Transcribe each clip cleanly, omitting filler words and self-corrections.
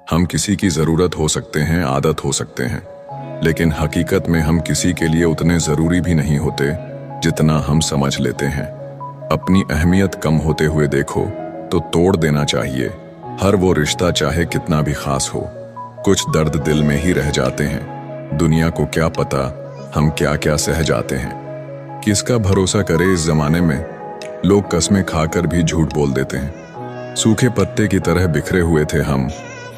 हम किसी की ज़रूरत हो सकते हैं, आदत हो सकते हैं, लेकिन हकीकत में हम किसी के लिए उतने ज़रूरी भी नहीं होते जितना हम समझ लेते हैं। अपनी अहमियत कम होते हुए देखो तो तोड़ देना चाहिए हर वो रिश्ता, चाहे कितना भी खास हो। कुछ दर्द दिल में ही रह जाते हैं, दुनिया को क्या पता हम क्या क्या सह जाते हैं। किसका भरोसा करे इस जमाने में, लोग कसमें खाकर भी झूठ बोल देते हैं। सूखे पत्ते की तरह बिखरे हुए थे हम,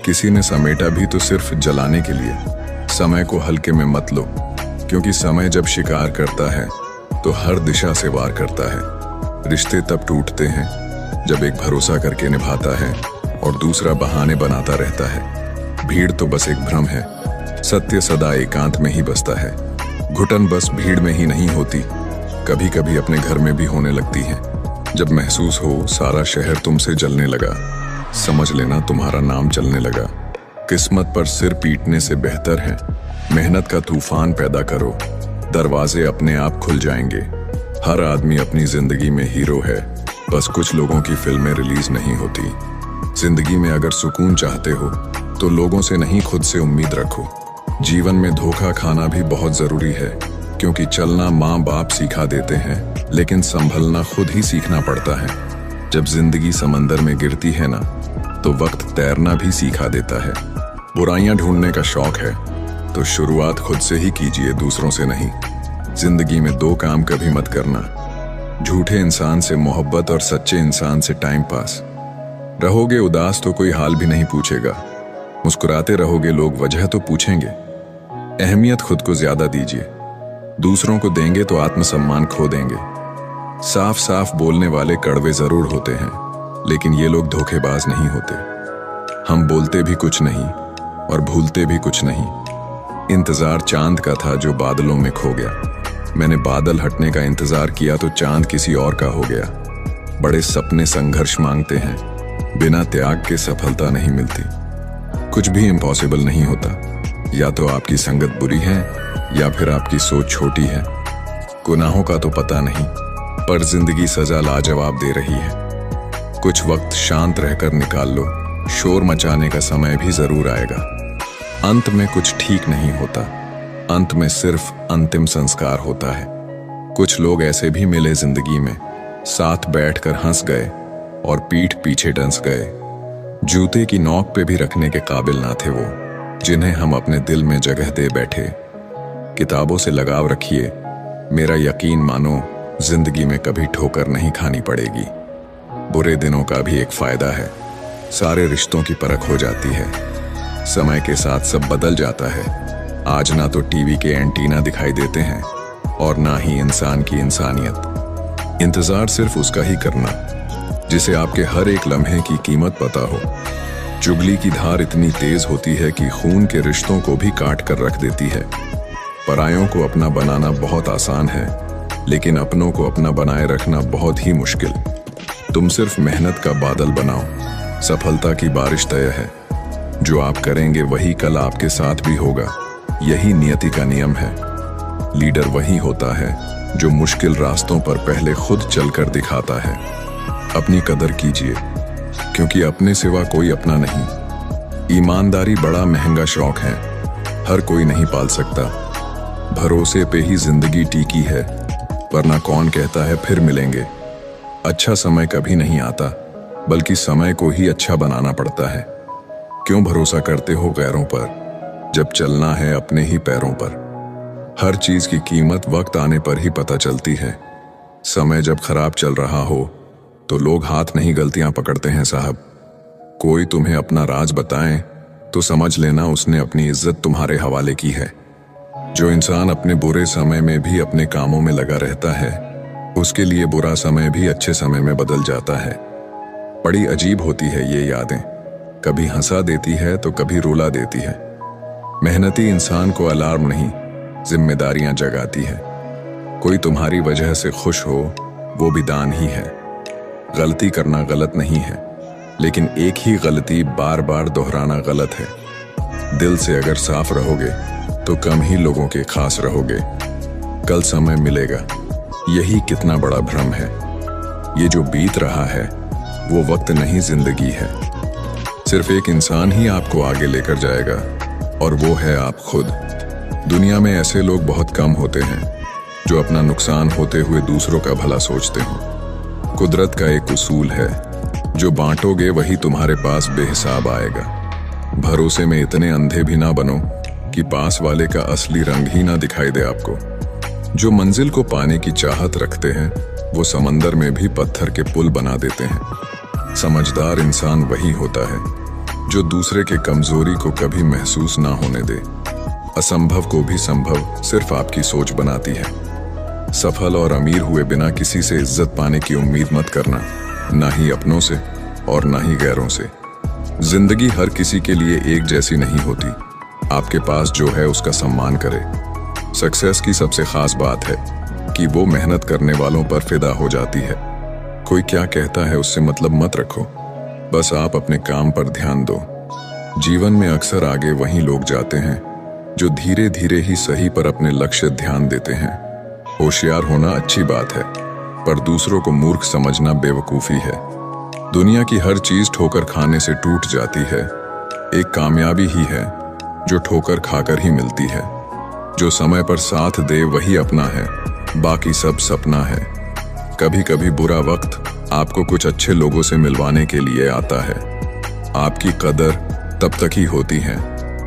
किसी ने समेटा भी तो सिर्फ जलाने के लिए। समय को हल्के में मत लो, क्योंकि समय जब शिकार करता है तो हर दिशा से वार करता है। रिश्ते तब टूटते हैं जब एक भरोसा करके निभाता है और दूसरा बहाने बनाता रहता है। भीड़ तो बस एक भ्रम है, सत्य सदा एकांत में ही बसता है। घुटन बस भीड़ में ही नहीं होती, कभी कभी अपने घर में भी होने लगती है। जब महसूस हो सारा शहर तुमसे जलने लगा, समझ लेना तुम्हारा नाम चलने लगा। किस्मत पर सिर पीटने से बेहतर है मेहनत का तूफान पैदा करो, दरवाजे अपने आप खुल जाएंगे। हर आदमी अपनी जिंदगी में हीरो है, बस कुछ लोगों की फिल्में रिलीज नहीं होती। जिंदगी में अगर सुकून चाहते हो तो लोगों से नहीं, खुद से उम्मीद रखो। जीवन में धोखा खाना भी बहुत जरूरी है, क्योंकि चलना माँ बाप सिखा देते हैं, लेकिन संभलना खुद ही सीखना पड़ता है। जब जिंदगी समंदर में गिरती है ना, तो वक्त तैरना भी सिखा देता है। बुराइयां ढूंढने का शौक है तो शुरुआत खुद से ही कीजिए, दूसरों से नहीं। जिंदगी में दो काम कभी मत करना, झूठे इंसान से मोहब्बत और सच्चे इंसान से टाइम पास। रहोगे उदास तो कोई हाल भी नहीं पूछेगा, मुस्कुराते रहोगे लोग वजह तो पूछेंगे। अहमियत खुद को ज्यादा दीजिए, दूसरों को देंगे तो आत्मसम्मान खो देंगे। साफ साफ बोलने वाले कड़वे जरूर होते हैं, लेकिन ये लोग धोखेबाज नहीं होते। हम बोलते भी कुछ नहीं और भूलते भी कुछ नहीं। इंतजार चांद का था जो बादलों में खो गया। मैंने बादल हटने का इंतजार किया तो चांद किसी और का हो गया। बड़े सपने संघर्ष मांगते हैं, बिना त्याग के सफलता नहीं मिलती। कुछ भी इम्पॉसिबल नहीं होता, या तो आपकी संगत बुरी है या फिर आपकी सोच छोटी है। गुनाहों का तो पता नहीं, पर जिंदगी सजा लाजवाब दे रही है। कुछ वक्त शांत रहकर निकाल लो, शोर मचाने का समय भी जरूर आएगा। अंत में कुछ ठीक नहीं होता, अंत में सिर्फ अंतिम संस्कार होता है। कुछ लोग ऐसे भी मिले जिंदगी में, साथ बैठकर हंस गए और पीठ पीछे डंस गए। जूते की नोक पे भी रखने के काबिल ना थे वो, जिन्हें हम अपने दिल में जगह दे बैठे। किताबों से लगाव रखिए, मेरा यकीन मानो जिंदगी में कभी ठोकर नहीं खानी पड़ेगी। बुरे दिनों का भी एक फायदा है, सारे रिश्तों की परख हो जाती है। समय के साथ सब बदल जाता है। आज ना तो टीवी के एंटीना दिखाई देते हैं और ना ही इंसान की इंसानियत। इंतजार सिर्फ उसका ही करना जिसे आपके हर एक लम्हे की कीमत पता हो। चुगली की धार इतनी तेज होती है कि खून के रिश्तों को भी काट कर रख देती है। परायों को अपना बनाना बहुत आसान है, लेकिन अपनों को अपना बनाए रखना बहुत ही मुश्किल। तुम सिर्फ मेहनत का बादल बनाओ, सफलता की बारिश तय है। जो आप करेंगे वही कल आपके साथ भी होगा, यही नियति का नियम है। लीडर वही होता है जो मुश्किल रास्तों पर पहले खुद चलकर दिखाता है। अपनी कदर कीजिए, क्योंकि अपने सिवा कोई अपना नहीं। ईमानदारी बड़ा महंगा शौक है, हर कोई नहीं पाल सकता। भरोसे पे ही जिंदगी टिकी है, वरना कौन कहता है फिर मिलेंगे। अच्छा समय कभी नहीं आता, बल्कि समय को ही अच्छा बनाना पड़ता है। क्यों भरोसा करते हो गैरों पर, जब चलना है अपने ही पैरों पर। हर चीज की कीमत वक्त आने पर ही पता चलती है। समय जब खराब चल रहा हो तो लोग हाथ नहीं गलतियां पकड़ते हैं साहब। कोई तुम्हें अपना राज बताए तो समझ लेना उसने अपनी इज्जत तुम्हारे हवाले की है। जो इंसान अपने बुरे समय में भी अपने कामों में लगा रहता है, उसके लिए बुरा समय भी अच्छे समय में बदल जाता है। बड़ी अजीब होती है ये यादें, कभी हंसा देती है तो कभी रुला देती है। मेहनती इंसान को अलार्म नहीं, जिम्मेदारियां जगाती है। कोई तुम्हारी वजह से खुश हो, वो भी दान ही है। गलती करना गलत नहीं है, लेकिन एक ही गलती बार बार दोहराना गलत है। दिल से अगर साफ रहोगे तो कम ही लोगों के खास रहोगे। कल समय मिलेगा, यही कितना बड़ा भ्रम है। ये जो बीत रहा है वो वक्त नहीं, जिंदगी है। सिर्फ एक इंसान ही आपको आगे लेकर जाएगा, और वो है आप खुद। दुनिया में ऐसे लोग बहुत कम होते हैं जो अपना नुकसान होते हुए दूसरों का भला सोचते हैं। कुदरत का एक उसूल है, जो बांटोगे वही तुम्हारे पास बेहिसाब आएगा। भरोसे में इतने अंधे भी ना बनो कि पास वाले का असली रंग ही ना दिखाई दे आपको। जो मंजिल को पाने की चाहत रखते हैं वो समंदर में भी पत्थर के पुल बना देते हैं। समझदार इंसान वही होता है जो दूसरे के कमजोरी को कभी महसूस ना होने दे। असंभव को भी संभव सिर्फ आपकी सोच बनाती है। सफल और अमीर हुए बिना किसी से इज्जत पाने की उम्मीद मत करना, ना ही अपनों से और ना ही गैरों से। जिंदगी हर किसी के लिए एक जैसी नहीं होती। आपके पास जो है उसका सम्मान करें। सक्सेस की सबसे खास बात है कि वो मेहनत करने वालों पर फिदा हो जाती है। कोई क्या कहता है उससे मतलब मत रखो, बस आप अपने काम पर ध्यान दो। जीवन में अक्सर आगे वही लोग जाते हैं जो धीरे धीरे ही सही पर अपने लक्ष्य ध्यान देते हैं। होशियार होना अच्छी बात है, पर दूसरों को मूर्ख समझना बेवकूफ़ी है। दुनिया की हर चीज ठोकर खाने से टूट जाती है। एक कामयाबी ही है जो ठोकर खाकर ही मिलती है। जो समय पर साथ दे वही अपना है, बाकी सब सपना है। कभी कभी बुरा वक्त आपको कुछ अच्छे लोगों से मिलवाने के लिए आता है। आपकी कदर तब तक ही होती है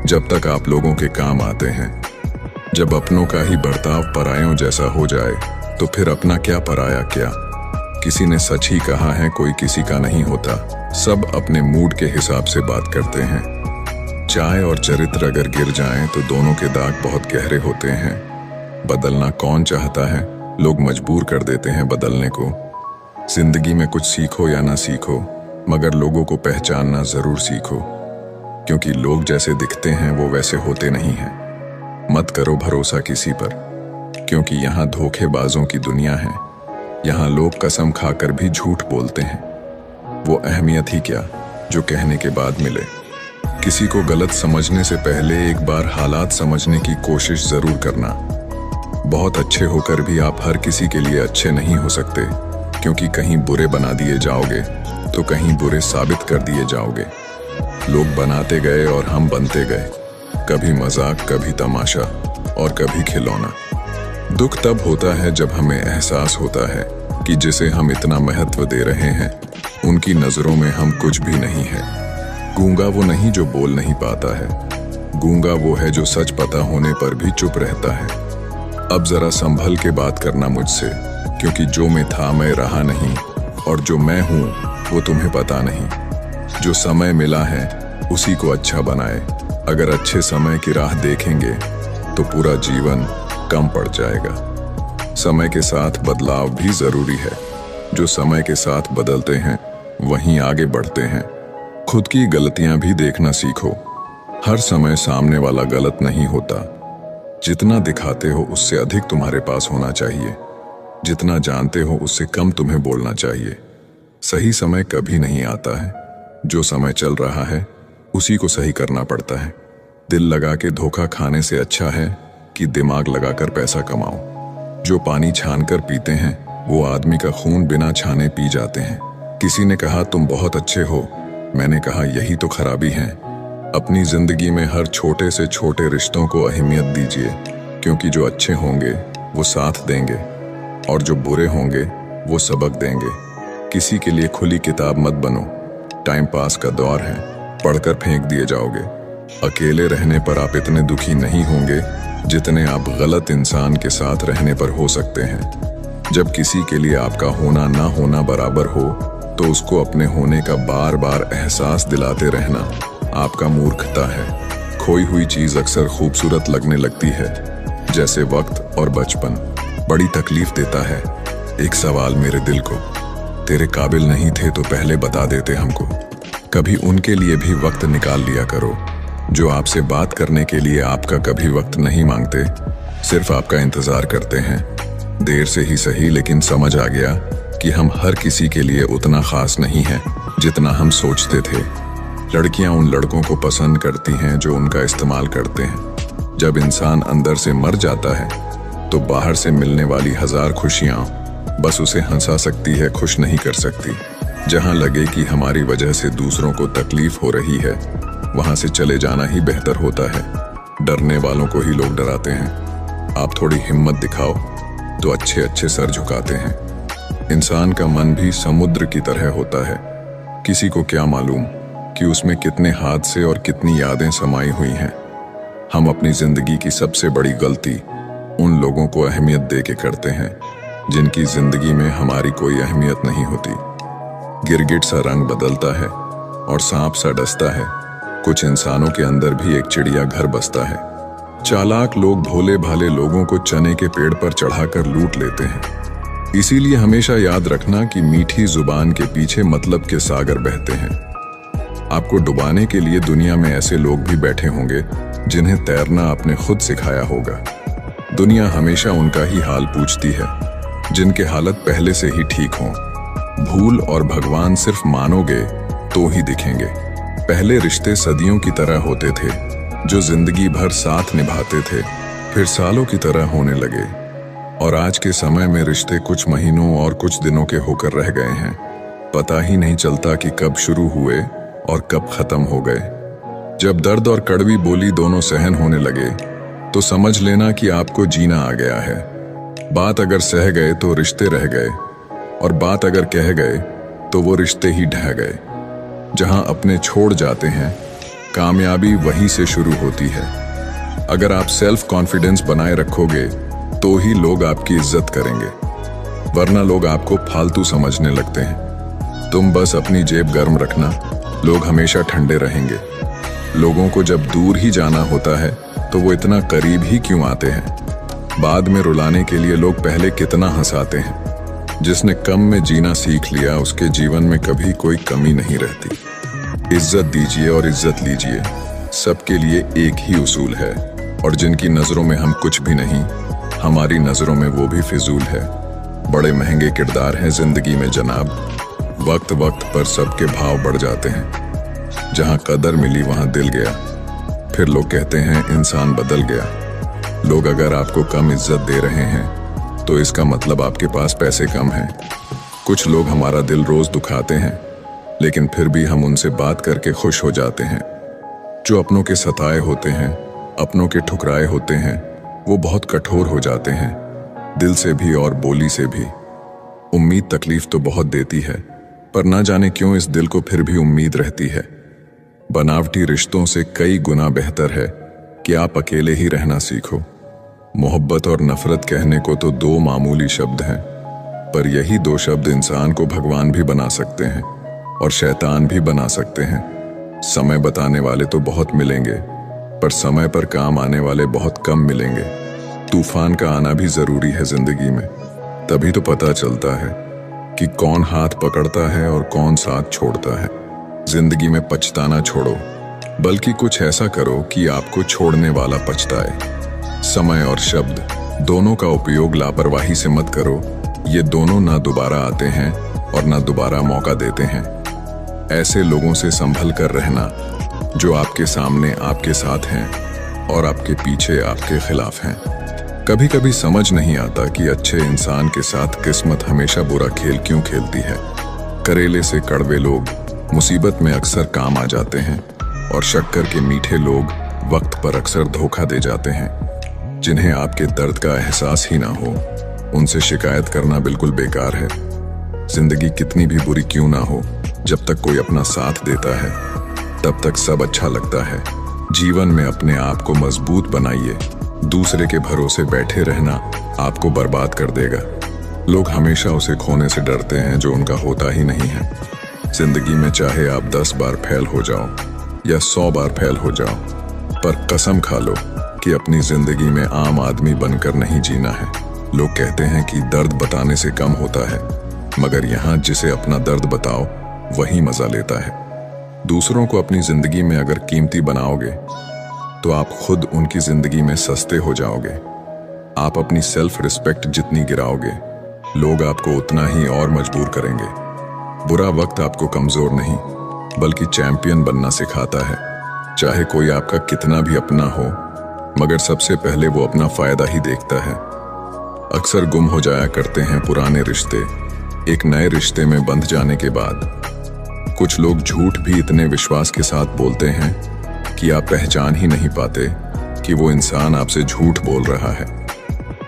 जब तक आप लोगों के काम आते हैं। जब अपनों का ही बर्ताव परायों जैसा हो जाए तो फिर अपना क्या पराया क्या। किसी ने सच ही कहा है, कोई किसी का नहीं होता। सब अपने मूड के हिसाब से बात करते हैं। चाय और चरित्र अगर गिर जाएं तो दोनों के दाग बहुत गहरे होते हैं। बदलना कौन चाहता है, लोग मजबूर कर देते हैं बदलने को। जिंदगी में कुछ सीखो या ना सीखो, मगर लोगों को पहचानना जरूर सीखो, क्योंकि लोग जैसे दिखते हैं वो वैसे होते नहीं हैं। मत करो भरोसा किसी पर, क्योंकि यहाँ धोखेबाजों की दुनिया है। यहाँ लोग कसम खाकर भी झूठ बोलते हैं। वो अहमियत ही क्या जो कहने के बाद मिले। किसी को गलत समझने से पहले एक बार हालात समझने की कोशिश जरूर करना। बहुत अच्छे होकर भी आप हर किसी के लिए अच्छे नहीं हो सकते, क्योंकि कहीं बुरे बना दिए जाओगे तो कहीं बुरे साबित कर दिए जाओगे। लोग बनाते गए और हम बनते गए, कभी मजाक, कभी तमाशा और कभी खिलौना। दुख तब होता है जब हमें एहसास होता है कि जिसे हम इतना महत्व दे रहे हैं उनकी नजरों में हम कुछ भी नहीं है। गूंगा वो नहीं जो बोल नहीं पाता है, गूंगा वो है जो सच पता होने पर भी चुप रहता है। अब जरा संभल के बात करना मुझसे, क्योंकि जो मैं था मैं रहा नहीं, और जो मैं हूं वो तुम्हें पता नहीं। जो समय मिला है उसी को अच्छा बनाए। अगर अच्छे समय की राह देखेंगे तो पूरा जीवन कम पड़ जाएगा। समय के साथ बदलाव भी जरूरी है। जो समय के साथ बदलते हैं वहीं आगे बढ़ते हैं। खुद की गलतियां भी देखना सीखो। हर समय सामने वाला गलत नहीं होता। जितना दिखाते हो उससे अधिक तुम्हारे पास होना चाहिए। जितना जानते हो उससे कम तुम्हें बोलना चाहिए। सही समय कभी नहीं आता है। जो समय चल रहा है उसी को सही करना पड़ता है। दिल लगा के धोखा खाने से अच्छा है कि दिमाग लगाकर पैसा कमाओ। जो पानी छान कर पीते हैं वो आदमी का खून बिना छाने पी जाते हैं। किसी ने कहा तुम बहुत अच्छे हो, मैंने कहा यही तो खराबी है। अपनी जिंदगी में हर छोटे से छोटे रिश्तों को अहमियत दीजिए, क्योंकि जो अच्छे होंगे वो साथ देंगे और जो बुरे होंगे वो सबक देंगे। किसी के लिए खुली किताब मत बनो। टाइम पास का दौर है, पढ़कर फेंक दिए जाओगे। अकेले रहने पर आप इतने दुखी नहीं होंगे जितने आप गलत इंसान के साथ रहने पर हो सकते हैं। जब किसी के लिए आपका होना ना होना बराबर हो तो उसको अपने होने का बार बार एहसास दिलाते रहना आपका मूर्खता है। खोई हुई चीज अक्सर खूबसूरत लगने लगती है, जैसे वक्त और बचपन। बड़ी तकलीफ देता है एक सवाल मेरे दिल को, तेरे काबिल नहीं थे तो पहले बता देते हमको। कभी उनके लिए भी वक्त निकाल लिया करो जो आपसे बात करने के लिए आपका कभी वक्त नहीं मांगते, सिर्फ आपका इंतजार करते हैं। देर से ही सही, लेकिन समझ आ गया कि हम हर किसी के लिए उतना खास नहीं है जितना हम सोचते थे। लड़कियां उन लड़कों को पसंद करती हैं जो उनका इस्तेमाल करते हैं। जब इंसान अंदर से मर जाता है तो बाहर से मिलने वाली 1000 खुशियां बस उसे हंसा सकती है, खुश नहीं कर सकती। जहां लगे कि हमारी वजह से दूसरों को तकलीफ हो रही है, वहां से चले जाना ही बेहतर होता है। डरने वालों को ही लोग डराते हैं। आप थोड़ी हिम्मत दिखाओ तो अच्छे अच्छे सर झुकाते हैं। इंसान का मन भी समुद्र की तरह होता है। किसी को क्या मालूम कि उसमें कितने हादसे और कितनी यादें समाई हुई हैं। हम अपनी जिंदगी की सबसे बड़ी गलती उन लोगों को अहमियत दे के करते हैं जिनकी जिंदगी में हमारी कोई अहमियत नहीं होती। गिरगिट सा रंग बदलता है और सांप सा डसता है। कुछ इंसानों के अंदर भी एक चिड़िया घर बसता है। चालाक लोग भोले भाले लोगों को चने के पेड़ पर चढ़ाकर लूट लेते हैं। इसीलिए हमेशा याद रखना कि मीठी जुबान के पीछे मतलब के सागर बहते हैं। आपको डुबाने के लिए दुनिया में ऐसे लोग भी बैठे होंगे जिन्हें तैरना आपने खुद सिखाया होगा। दुनिया हमेशा उनका ही हाल पूछती है जिनके हालत पहले से ही ठीक हों। भूल और भगवान सिर्फ मानोगे तो ही दिखेंगे। पहले रिश्ते सदियों की तरह होते थे, जो जिंदगी भर साथ निभाते थे, फिर सालों की तरह होने लगे। और आज के समय में रिश्ते कुछ महीनों और कुछ दिनों के होकर रह गए हैं। पता ही नहीं चलता कि कब शुरू हुए और कब खत्म हो गए। जब दर्द और कड़वी बोली दोनों सहन होने लगे तो समझ लेना कि आपको जीना आ गया है। बात अगर सह गए तो रिश्ते रह गए, और बात अगर कह गए तो वो रिश्ते ही ढह गए। जहां अपने छोड़ जाते हैं, कामयाबी वहीं से शुरू होती है। अगर आप सेल्फ कॉन्फिडेंस बनाए रखोगे तो ही लोग आपकी इज्जत करेंगे, वरना लोग आपको फालतू समझने लगते हैं। तुम बस अपनी जेब गर्म रखना, लोग हमेशा ठंडे रहेंगे। लोगों को जब दूर ही जाना होता है तो वो इतना करीब ही क्यों आते हैं। बाद में रुलाने के लिए लोग पहले कितना हंसाते हैं। जिसने कम में जीना सीख लिया उसके जीवन में कभी कोई कमी नहीं रहती। इज्जत दीजिए और इज्जत लीजिए, सबके लिए एक ही उसूल है। और जिनकी नजरों में हम कुछ भी नहीं, हमारी नजरों में वो भी फिजूल है। बड़े महंगे किरदार हैं जिंदगी में जनाब, वक्त वक्त पर सबके भाव बढ़ जाते हैं। जहां कदर मिली वहां दिल गया, फिर लोग कहते हैं इंसान बदल गया। लोग अगर आपको कम इज्जत दे रहे हैं तो इसका मतलब आपके पास पैसे कम हैं। कुछ लोग हमारा दिल रोज दुखाते हैं, लेकिन फिर भी हम उनसे बात करके खुश हो जाते हैं। जो अपनों के सताए होते हैं, अपनों के ठुकराए होते हैं, वो बहुत कठोर हो जाते हैं, दिल से भी और बोली से भी। उम्मीद तकलीफ तो बहुत देती है, पर ना जाने क्यों इस दिल को फिर भी उम्मीद रहती है। बनावटी रिश्तों से कई गुना बेहतर है कि आप अकेले ही रहना सीखो। मोहब्बत और नफरत कहने को तो दो मामूली शब्द हैं, पर यही दो शब्द इंसान को भगवान भी बना सकते हैं और शैतान भी बना सकते हैं। समय बताने वाले तो बहुत मिलेंगे, पर समय पर काम आने वाले बहुत कम मिलेंगे। तूफान का आना भी जरूरी है जिंदगी में, तभी तो पता चलता है कि कौन हाथ पकड़ता है और कौन साथ छोड़ता है। जिंदगी में पछताना छोड़ो, बल्कि कुछ ऐसा करो कि आपको छोड़ने वाला पछताए। समय और शब्द दोनों का उपयोग लापरवाही से मत करो। ये दोनों ना दोबारा आते हैं और ना दोबारा मौका देते हैं। ऐसे लोगों से संभल कर रहना जो आपके सामने आपके साथ हैं और आपके पीछे आपके खिलाफ हैं। कभी कभी समझ नहीं आता कि अच्छे इंसान के साथ किस्मत हमेशा बुरा खेल क्यों खेलती है। करेले से कड़वे लोग मुसीबत में अक्सर काम आ जाते हैं, और शक्कर के मीठे लोग वक्त पर अक्सर धोखा दे जाते हैं। जिन्हें आपके दर्द का एहसास ही ना हो, उनसे शिकायत करना बिल्कुल बेकार है। जिंदगी कितनी भी बुरी क्यों ना हो, जब तक कोई अपना साथ देता है तब तक सब अच्छा लगता है। जीवन में अपने आप को मजबूत बनाइए। दूसरे के भरोसे बैठे रहना आपको बर्बाद कर देगा। लोग हमेशा उसे खोने से डरते हैं जो उनका होता ही नहीं है। जिंदगी में चाहे आप 10 बार फेल हो जाओ या 100 बार फेल हो जाओ, पर कसम खा लो कि अपनी जिंदगी में आम आदमी बनकर नहीं जीना है। लोग कहते हैं कि दर्द बताने से कम होता है, मगर यहाँ जिसे अपना दर्द बताओ वही मजा लेता है। दूसरों को अपनी जिंदगी में अगर कीमती बनाओगे तो आप खुद उनकी जिंदगी में सस्ते हो जाओगे। आप अपनी सेल्फ रिस्पेक्ट जितनी गिराओगे, लोग आपको उतना ही और मजबूर करेंगे। बुरा वक्त आपको कमजोर नहीं बल्कि चैंपियन बनना सिखाता है। चाहे कोई आपका कितना भी अपना हो, मगर सबसे पहले वो अपना फायदा ही देखता है। अक्सर गुम हो जाया करते हैं पुराने रिश्ते, एक नए रिश्ते में बंध जाने के बाद कुछ लोग झूठ भी इतने विश्वास के साथ बोलते हैं कि आप पहचान ही नहीं पाते कि वो इंसान आपसे झूठ बोल रहा है।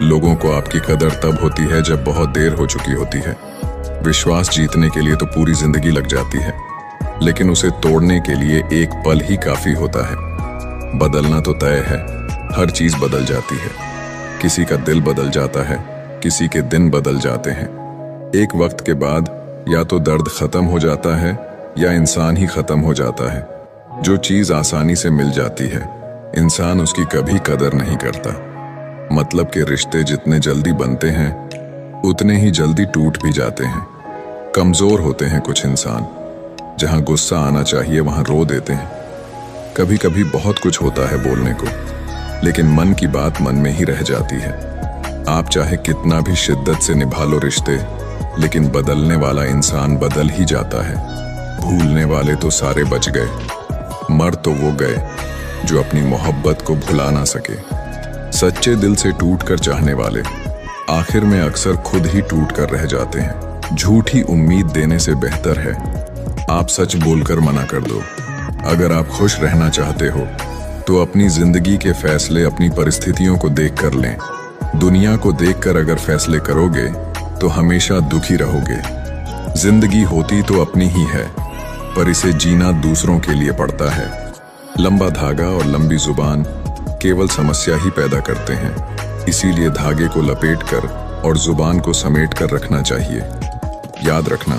लोगों को आपकी कदर तब होती है जब बहुत देर हो चुकी होती है। विश्वास जीतने के लिए तो पूरी जिंदगी लग जाती है, लेकिन उसे तोड़ने के लिए एक पल ही काफी होता है। बदलना तो तय है, हर चीज बदल जाती है। किसी का दिल बदल जाता है, किसी के दिन बदल जाते हैं। एक वक्त के बाद या तो दर्द खत्म हो जाता है या इंसान ही खत्म हो जाता है। जो चीज आसानी से मिल जाती है, इंसान उसकी कभी कदर नहीं करता। मतलब के रिश्ते जितने जल्दी बनते हैं उतने ही जल्दी टूट भी जाते हैं। कमजोर होते हैं कुछ इंसान, जहां गुस्सा आना चाहिए वहां रो देते हैं। कभी कभी बहुत कुछ होता है बोलने को, लेकिन मन की बात मन में ही रह जाती है। आप चाहे कितना भी शिद्दत से निभा लो रिश्ते, लेकिन बदलने वाला इंसान बदल ही जाता है। भूलने वाले तो सारे बच गए, मर तो वो गए जो अपनी मोहब्बत को भुला ना सके। सच्चे दिल से टूट कर चाहने वाले आखिर में अक्सर खुद ही टूट कर रह जाते हैं। झूठी उम्मीद देने से बेहतर है आप सच बोलकर मना कर दो। अगर आप खुश रहना चाहते हो तो अपनी जिंदगी के फैसले अपनी परिस्थितियों को देखकर लें। दुनिया को देखकर अगर फैसले करोगे तो हमेशा दुखी रहोगे। जिंदगी होती तो अपनी ही है, पर इसे जीना दूसरों के लिए पड़ता है। लंबा धागा और लंबी जुबान केवल समस्या ही पैदा करते हैं। इसीलिए धागे को लपेटकर और जुबान को समेट कर रखना चाहिए। याद रखना,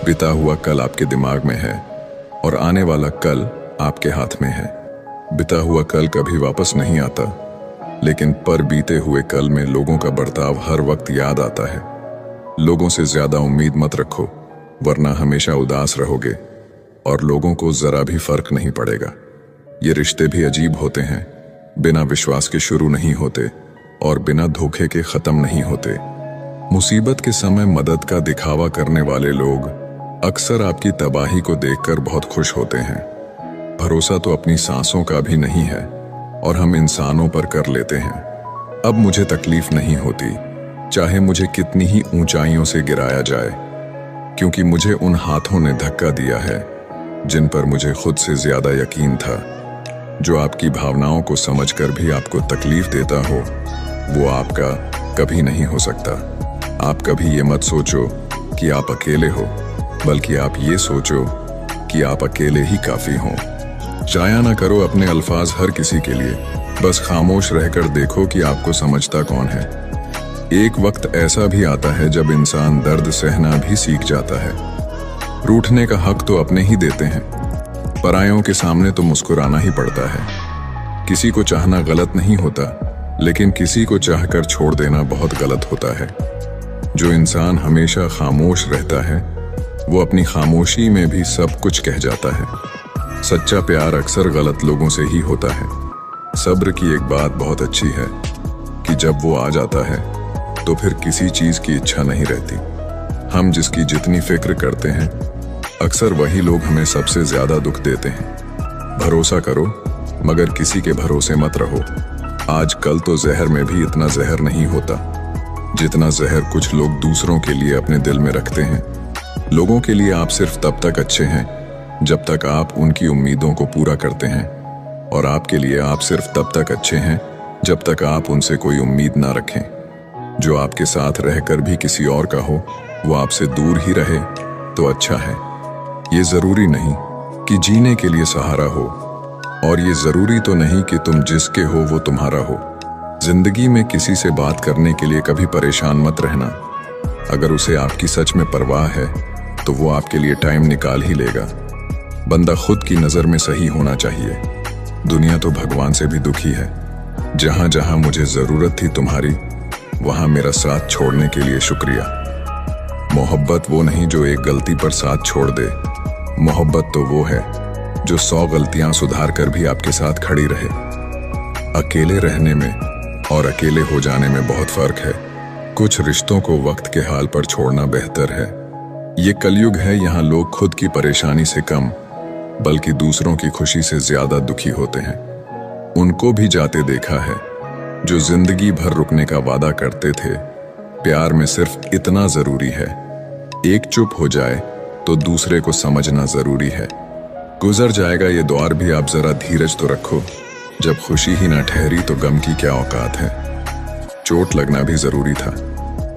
बीता हुआ कल आपके दिमाग में है और आने वाला कल आपके हाथ में है। बीता हुआ कल कभी वापस नहीं आता, लेकिन पर बीते हुए कल में लोगों का बर्ताव हर वक्त याद आता है। लोगों से ज्यादा उम्मीद मत रखो, वरना हमेशा उदास रहोगे और लोगों को जरा भी फर्क नहीं पड़ेगा। ये रिश्ते भी अजीब होते हैं, बिना विश्वास के शुरू नहीं होते और बिना धोखे के खत्म नहीं होते। मुसीबत के समय मदद का दिखावा करने वाले लोग अक्सर आपकी तबाही को देखकर बहुत खुश होते हैं। भरोसा तो अपनी सांसों का भी नहीं है और हम इंसानों पर कर लेते हैं। अब मुझे तकलीफ नहीं होती, चाहे मुझे कितनी ही ऊंचाइयों से गिराया जाए, क्योंकि मुझे उन हाथों ने धक्का दिया है जिन पर मुझे खुद से ज्यादा यकीन था। जो आपकी भावनाओं को समझकर भी आपको तकलीफ देता हो, वो आपका कभी नहीं हो सकता। आप कभी ये मत सोचो कि आप अकेले हो, बल्कि आप ये सोचो कि आप अकेले ही काफी हों। जाया ना करो अपने अल्फाज हर किसी के लिए, बस खामोश रहकर देखो कि आपको समझता कौन है। एक वक्त ऐसा भी आता है जब इंसान दर्द सहना भी सीख जाता है। रूठने का हक तो अपने ही देते हैं, परायों के सामने तो मुस्कुराना ही पड़ता है। किसी को चाहना गलत नहीं होता, लेकिन किसी को चाहकर छोड़ देना बहुत गलत होता है। जो इंसान हमेशा खामोश रहता है, वो अपनी खामोशी में भी सब कुछ कह जाता है। सच्चा प्यार अक्सर गलत लोगों से ही होता है। सब्र की एक बात बहुत अच्छी है कि जब वो आ जाता है तो फिर किसी चीज की इच्छा नहीं रहती। हम जिसकी जितनी फिक्र करते हैं, अक्सर वही लोग हमें सबसे ज्यादा दुख देते हैं। भरोसा करो, मगर किसी के भरोसे मत रहो। आजकल तो जहर में भी इतना जहर नहीं होता जितना जहर कुछ लोग दूसरों के लिए अपने दिल में रखते हैं। लोगों के लिए आप सिर्फ तब तक अच्छे हैं जब तक आप उनकी उम्मीदों को पूरा करते हैं, और आपके लिए आप सिर्फ तब तक अच्छे हैं जब तक आप उनसे कोई उम्मीद ना रखें। जो आपके साथ रहकर भी किसी और का हो, वो आपसे दूर ही रहे तो अच्छा है। ये जरूरी नहीं कि जीने के लिए सहारा हो, और ये जरूरी तो नहीं कि तुम जिसके हो वो तुम्हारा हो। जिंदगी में किसी से बात करने के लिए कभी परेशान मत रहना। अगर उसे आपकी सच में परवाह है तो वो आपके लिए टाइम निकाल ही लेगा। बंदा खुद की नजर में सही होना चाहिए। दुनिया तो भगवान से भी दुखी है। जहां जहां मुझे जरूरत थी तुम्हारी, वहां मेरा साथ छोड़ने के लिए शुक्रिया। मोहब्बत वो नहीं जो एक गलती पर साथ छोड़ दे। मोहब्बत तो वो है जो 100 गलतियां सुधार कर भी आपके साथ खड़ी रहे। अकेले रहने में और अकेले हो जाने में बहुत फर्क है। कुछ रिश्तों को वक्त के हाल पर छोड़ना बेहतर है। ये कलयुग है, यहाँ लोग खुद की परेशानी से कम बल्कि दूसरों की खुशी से ज्यादा दुखी होते हैं। उनको भी जाते देखा है जो जिंदगी भर रुकने का वादा करते थे। प्यार में सिर्फ इतना जरूरी है एक चुप हो जाए तो दूसरे को समझना जरूरी है। गुजर जाएगा ये दौर भी, आप जरा धीरज तो रखो। जब खुशी ही ना ठहरी तो गम की क्या औकात है। चोट लगना भी जरूरी था,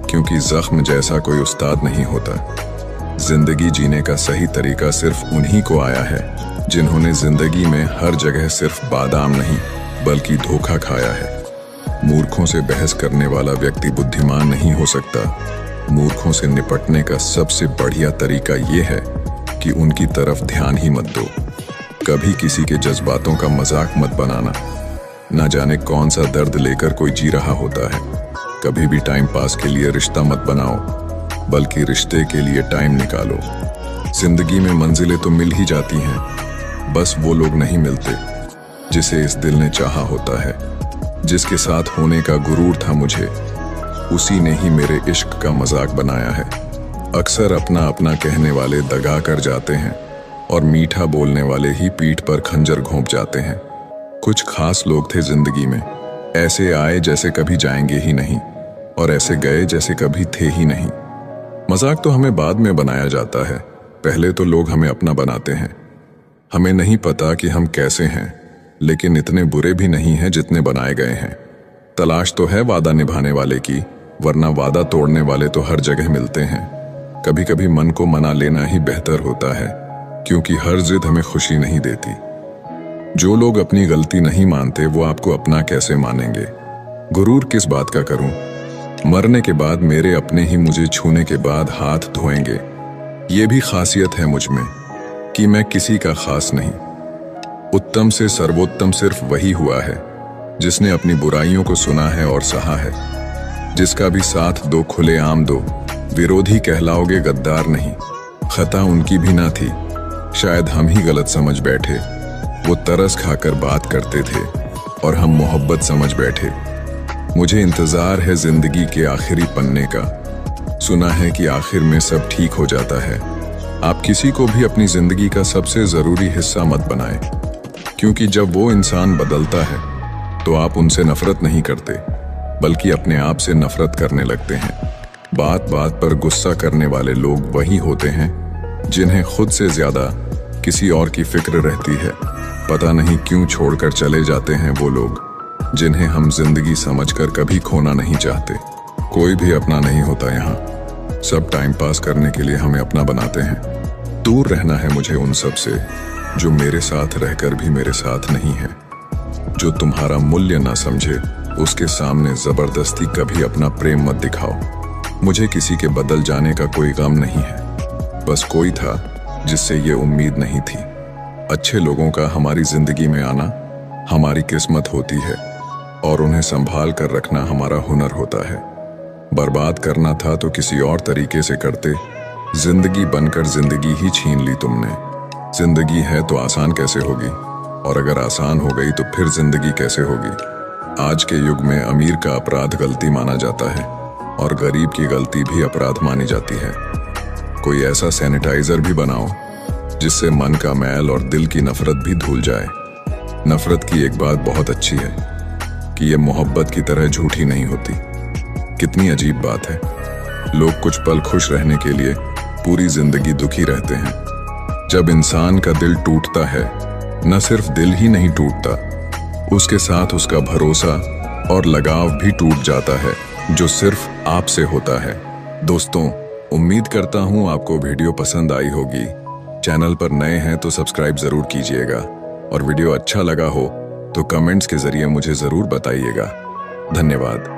क्योंकि जख्म जैसा कोई उस्ताद नहीं होता। जिंदगी जीने का सही तरीका सिर्फ उन्हीं को आया है जिन्होंने जिंदगी में हर जगह सिर्फ बादाम नहीं बल्कि धोखा खाया है। मूर्खों से बहस करने वाला व्यक्ति बुद्धिमान नहीं हो सकता। मूर्खों से निपटने का सबसे बढ़िया तरीका यह है कि उनकी तरफ ध्यान ही मत दो। कभी किसी के जज्बातों का मजाक मत बनाना। ना जाने कौन सा दर्द लेकर कोई जी रहा होता है। कभी भी टाइम पास के लिए रिश्ता मत बनाओ, बल्कि रिश्ते के लिए टाइम निकालो। जिंदगी में मंजिलें तो मिल ही जाती हैं, बस वो लोग नहीं मिलते जिसे इस दिल ने चाहा होता है। जिसके साथ होने का गुरूर था मुझे, उसी ने ही मेरे इश्क का मजाक बनाया है। अक्सर अपना अपना कहने वाले दगा कर जाते हैं और मीठा बोलने वाले ही पीठ पर खंजर घोंप जाते हैं। कुछ खास लोग थे जिंदगी में, ऐसे आए जैसे कभी जाएंगे ही नहीं और ऐसे गए जैसे कभी थे ही नहीं। मजाक तो हमें बाद में बनाया जाता है, पहले तो लोग हमें अपना बनाते हैं। हमें नहीं पता कि हम कैसे हैं, लेकिन इतने बुरे भी नहीं हैं जितने बनाए गए हैं। तलाश तो है वादा निभाने वाले की, वरना वादा तोड़ने वाले तो हर जगह मिलते हैं। कभी कभी मन को मना लेना ही बेहतर होता है, क्योंकि हर जिद हमें खुशी नहीं देती। जो लोग अपनी गलती नहीं मानते वो आपको अपना कैसे मानेंगे। गुरूर किस बात का करूं? मरने के बाद मेरे अपने ही मुझे छूने के बाद हाथ धोएंगे। ये भी खासियत है मुझ में कि मैं किसी का खास नहीं। उत्तम से सर्वोत्तम सिर्फ वही हुआ है जिसने अपनी बुराइयों को सुना है और सहा है। जिसका भी साथ दो खुलेआम दो, विरोधी कहलाओगे गद्दार नहीं। खता उनकी भी ना थी, शायद हम ही गलत समझ बैठे। वो तरस खाकर बात करते थे और हम मोहब्बत समझ बैठे। मुझे इंतजार है जिंदगी के आखिरी पन्ने का। सुना है कि आखिर में सब ठीक हो जाता है। आप किसी को भी अपनी जिंदगी का सबसे जरूरी हिस्सा मत बनाएं, क्योंकि जब वो इंसान बदलता है तो आप उनसे नफरत नहीं करते, बल्कि अपने आप से नफरत करने लगते हैं। बात बात पर गुस्सा करने वाले लोग वही होते हैं जिन्हें खुद से ज्यादा किसी और की फिक्र रहती है। पता नहीं क्यों छोड़कर चले जाते हैं वो लोग जिन्हें हम जिंदगी समझकर कभी खोना नहीं चाहते। कोई भी अपना नहीं होता यहाँ, सब टाइम पास करने के लिए हमें अपना बनाते हैं। दूर रहना है मुझे उन सब से जो मेरे साथ रहकर भी मेरे साथ नहीं है। जो तुम्हारा मूल्य ना समझे उसके सामने जबरदस्ती कभी अपना प्रेम मत दिखाओ। मुझे किसी के बदल जाने का कोई गम नहीं है, बस कोई था जिससे ये उम्मीद नहीं थी। अच्छे लोगों का हमारी जिंदगी में आना हमारी किस्मत होती है और उन्हें संभाल कर रखना हमारा हुनर होता है। बर्बाद करना था तो किसी और तरीके से करते। जिंदगी बनकर जिंदगी ही छीन ली तुमने। जिंदगी है तो आसान कैसे होगी, और अगर आसान हो गई तो फिर जिंदगी कैसे होगी। आज के युग में अमीर का अपराध गलती माना जाता है और गरीब की गलती भी अपराध मानी जाती है। कोई ऐसा सैनिटाइजर भी बनाओ जिससे मन का मैल और दिल की नफरत भी धुल जाए। नफरत की एक बात बहुत अच्छी है कि ये मोहब्बत की तरह झूठी नहीं होती। कितनी अजीब बात है, लोग कुछ पल खुश रहने के लिए पूरी जिंदगी दुखी रहते हैं। जब इंसान का दिल टूटता है, न सिर्फ दिल ही नहीं टूटता, उसके साथ उसका भरोसा और लगाव भी टूट जाता है, जो सिर्फ आपसे होता है। दोस्तों, उम्मीद करता हूं आपको वीडियो पसंद आई होगी। चैनल पर नए हैं तो सब्सक्राइब जरूर कीजिएगा, और वीडियो अच्छा लगा हो तो कमेंट्स के जरिए मुझे जरूर बताइएगा। धन्यवाद।